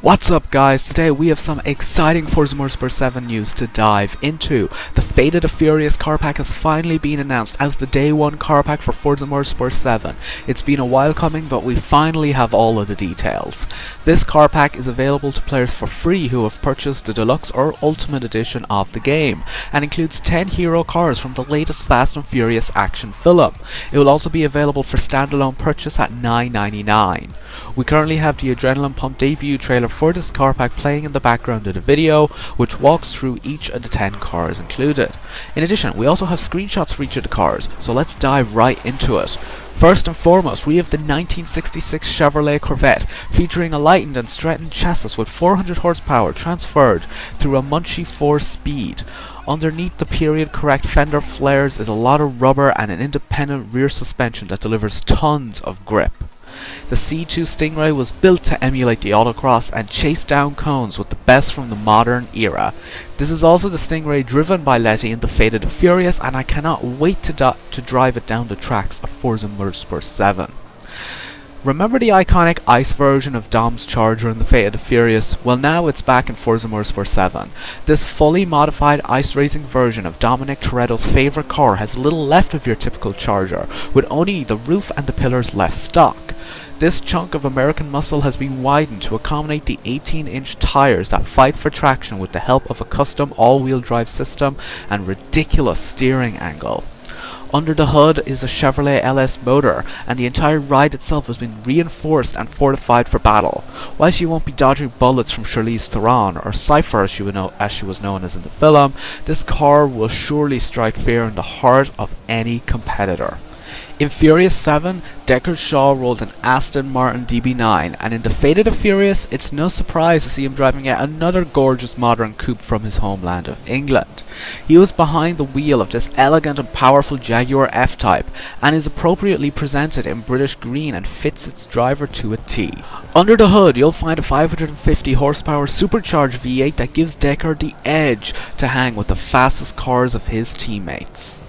What's up guys, today we have some exciting Forza Motorsport 7 news to dive into. The Fate of the Furious car pack has finally been announced as the day one car pack for Forza Motorsport 7. It's been a while coming, but we finally have all of the details. This car pack is available to players for free who have purchased the deluxe or ultimate edition of the game, and includes 10 hero cars from the latest Fast and Furious action film. It will also be available for standalone purchase at $9.99. We currently have the Adrenaline Pump debut trailer for this car pack playing in the background of the video, which walks through each of the 10 cars included. In addition, we also have screenshots for each of the cars, so let's dive right into it. First and foremost, we have the 1966 Chevrolet Corvette, featuring a lightened and straightened chassis with 400 horsepower transferred through a Munchie 4-speed. Underneath the period correct fender flares is a lot of rubber and an independent rear suspension that delivers tons of grip. The C2 Stingray was built to emulate the autocross and chase down cones with the best from the modern era. This is also the Stingray driven by Letty in the Fate of the Furious, and I cannot wait to drive it down the tracks of Forza Motorsport 7. Remember the iconic ice version of Dom's Charger in the Fate of the Furious? Well, now it's back in Forza Motorsport 7. This fully modified ice racing version of Dominic Toretto's favourite car has little left of your typical Charger, with only the roof and the pillars left stock. This chunk of American muscle has been widened to accommodate the 18-inch tires that fight for traction with the help of a custom all-wheel drive system and ridiculous steering angle. Under the hood is a Chevrolet LS motor, and the entire ride itself has been reinforced and fortified for battle. Whilst you won't be dodging bullets from Charlize Theron, or Cypher as she was known as in the film, this car will surely strike fear in the heart of any competitor. In Furious 7, Deckard Shaw rolled an Aston Martin DB9, and in the Fate of the Furious, it's no surprise to see him driving yet another gorgeous modern coupe from his homeland of England. He was behind the wheel of this elegant and powerful Jaguar F-Type, and is appropriately presented in British green and fits its driver to a T. Under the hood, you'll find a 550 horsepower supercharged V8 that gives Deckard the edge to hang with the fastest cars of his teammates.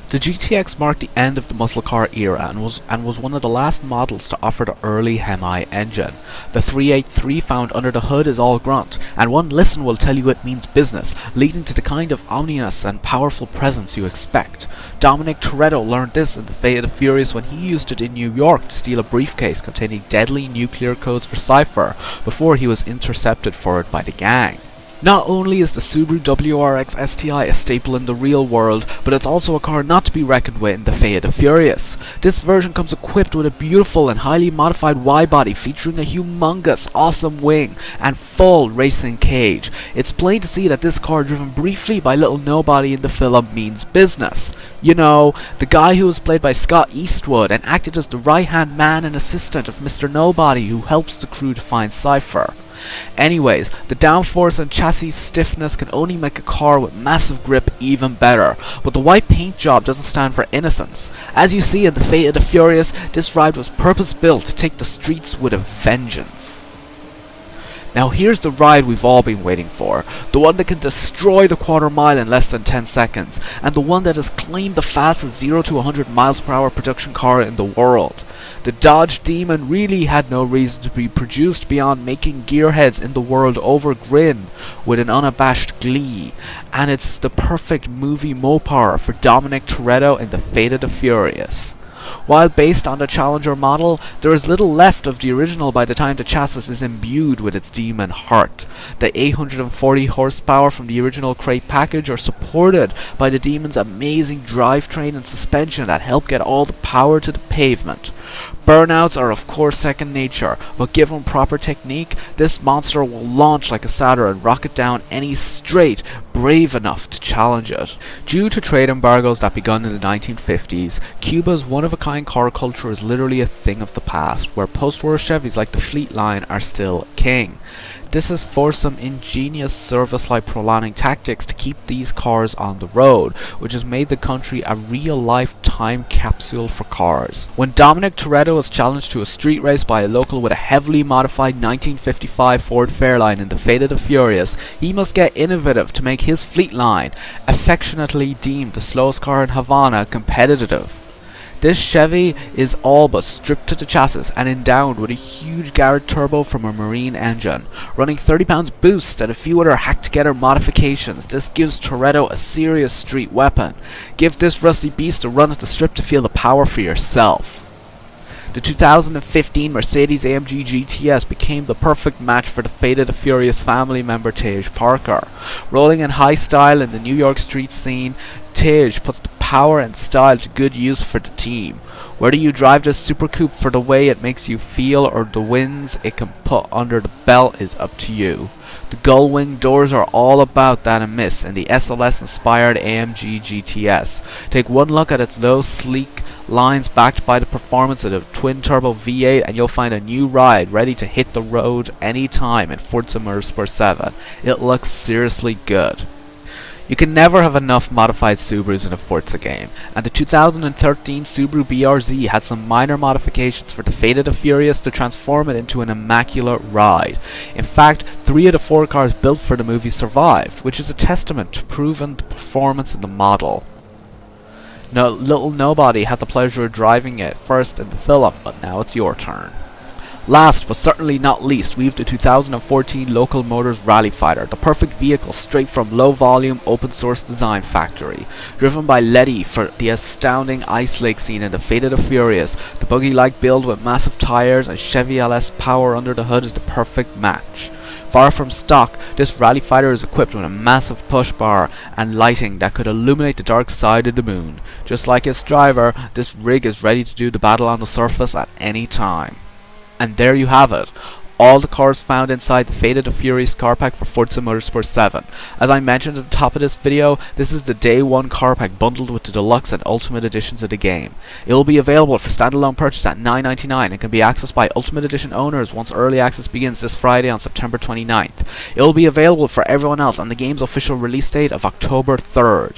The GTX marked the end of the muscle car era and was one of the last models to offer the early Hemi engine. The 383 found under the hood is all grunt, and one listen will tell you it means business, leading to the kind of ominous and powerful presence you expect. Dominic Toretto learned this in the Fate of the Furious when he used it in New York to steal a briefcase containing deadly nuclear codes for Cypher before he was intercepted for it by the gang. Not only is the Subaru Wrx Sti a staple in the real world, but it's also a car not to be reckoned with in the Fate of the Furious. This version comes equipped with a beautiful and highly modified Y-body featuring a humongous, awesome wing and full racing cage. It's plain to see that this car, driven briefly by little nobody in the film, means business. You know, the guy who was played by Scott Eastwood and acted as the right-hand man and assistant of Mr. Nobody who helps the crew to find Cypher. Anyways, the downforce and chassis stiffness can only make a car with massive grip even better, but the white paint job doesn't stand for innocence. As you see in the Fate of the Furious, this ride was purpose-built to take the streets with a vengeance. Now here's the ride we've all been waiting for, the one that can destroy the quarter mile in less than 10 seconds, and the one that has claimed the fastest 0 to 100 miles per hour production car in the world. The Dodge Demon really had no reason to be produced beyond making gearheads in the world over grin with an unabashed glee, and it's the perfect movie Mopar for Dominic Toretto in the Fate of the Furious. While based on the Challenger model, there is little left of the original by the time the chassis is imbued with its demon heart. The 840 horsepower from the original crate package are supported by the Demon's amazing drivetrain and suspension that help get all the power to the pavement. Burnouts are of course second nature, but given proper technique, this monster will launch like a Satyr and rocket down any straight brave enough to challenge it. Due to trade embargoes that begun in the 1950s, Cuba's one-of-a-kind car culture is literally a thing of the past, where post-war Chevys like the Fleet line are still king. This has forced some ingenious service-like prolonging tactics to keep these cars on the road, which has made the country a real-life time capsule for cars. When Dominic Toretto was challenged to a street race by a local with a heavily modified 1955 Ford Fairlane in the Fate of the Furious, he must get innovative to make his Fleet line, affectionately deemed the slowest car in Havana, competitive. This Chevy is all but stripped to the chassis and endowed with a huge Garrett turbo from a marine engine. Running 30 pounds boost and a few other hacked together modifications, this gives Toretto a serious street weapon. Give this rusty beast a run at the strip to feel the power for yourself. The 2015 Mercedes Amg Gts became the perfect match for the Fate of the Furious family member Tej Parker. Rolling in high style in the New York street scene, Tej puts the power and style to good use for the team. Whether you drive this super coupe for the way it makes you feel or the wins it can put under the belt is up to you. The gull wing doors are all about that amiss in the Sls Inspired Amg Gts. Take one look at its low, sleek lines backed by the performance of the twin-turbo V8 and you'll find a new ride ready to hit the road anytime in Forza Motorsport 7. It looks seriously good. You can never have enough modified Subarus in a Forza game, and the 2013 Subaru BRZ had some minor modifications for the Fate of the Furious to transform it into an immaculate ride. In fact, 3 of the 4 cars built for the movie survived, which is a testament to proven performance in the model. No, little nobody had the pleasure of driving it first in the film, but now it's your turn. Last but certainly not least, we have the 2014 Local Motors Rally Fighter, the perfect vehicle straight from low volume open source design factory. Driven by Letty for the astounding ice lake scene in the Fate of the Furious, the buggy-like build with massive tires and Chevy LS power under the hood is the perfect match. Far from stock, this rally fighter is equipped with a massive push bar and lighting that could illuminate the dark side of the moon. Just like its driver, this rig is ready to do the battle on the surface at any time. And there you have it, all the cars found inside the Fate of the Furious car pack for Forza Motorsport 7. As I mentioned at the top of this video, this is the Day 1 car pack bundled with the deluxe and ultimate editions of the game. It will be available for standalone purchase at $9.99 and can be accessed by ultimate edition owners once early access begins this Friday on September 29th. It will be available for everyone else on the game's official release date of October 3rd.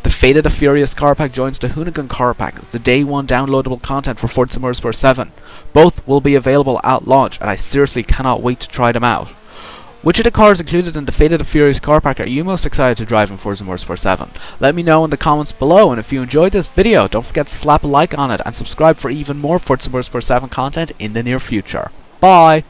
The Fate of the Furious car pack joins the Hoonigan car pack as the Day 1 downloadable content for Forza Motorsport 7. Both will be available at launch and I seriously cannot wait to try them out. Which of the cars included in the Fate of the Furious car pack are you most excited to drive in Forza Motorsport 7? Let me know in the comments below, and if you enjoyed this video, don't forget to slap a like on it and subscribe for even more Forza Motorsport 7 content in the near future. Bye!